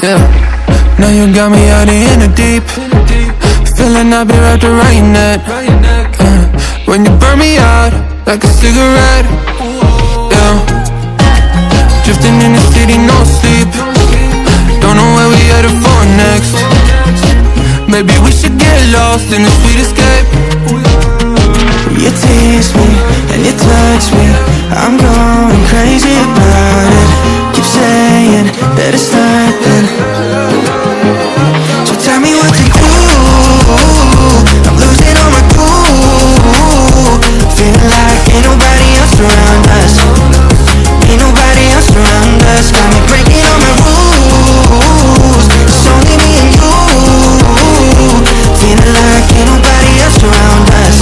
yeah. Now you got me out in the deep, feeling I've been wrapped around your neck. When you burn me out like a cigarette, yeah. Drifting in the city, no sleep. Don't know where we headed for next. Maybe we should get lost in the sweet escape. You tease me and you touch me, I'm going crazy about it. Keep saying that it's nothing, so tell me what to do. I'm losing all my cool, feeling like ain't nobody else around us. Ain't nobody else around us. Got me breaking all my rules. It's only me and you, feeling like ain't nobody else around us.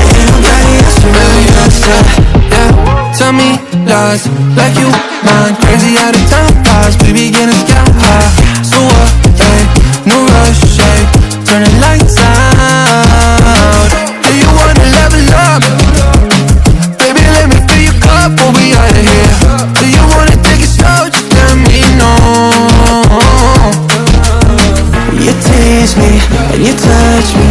Ain't nobody else around us, yeah. Tell me lies like you mine. Crazy out of town vibes, we begin to sky high. So what, hey, no rush, hey. Turn the lights out. Do you wanna level up? Baby, let me fill your cup when we out of here. Do you wanna take it slow? Just let me know. You tease me and you touch me,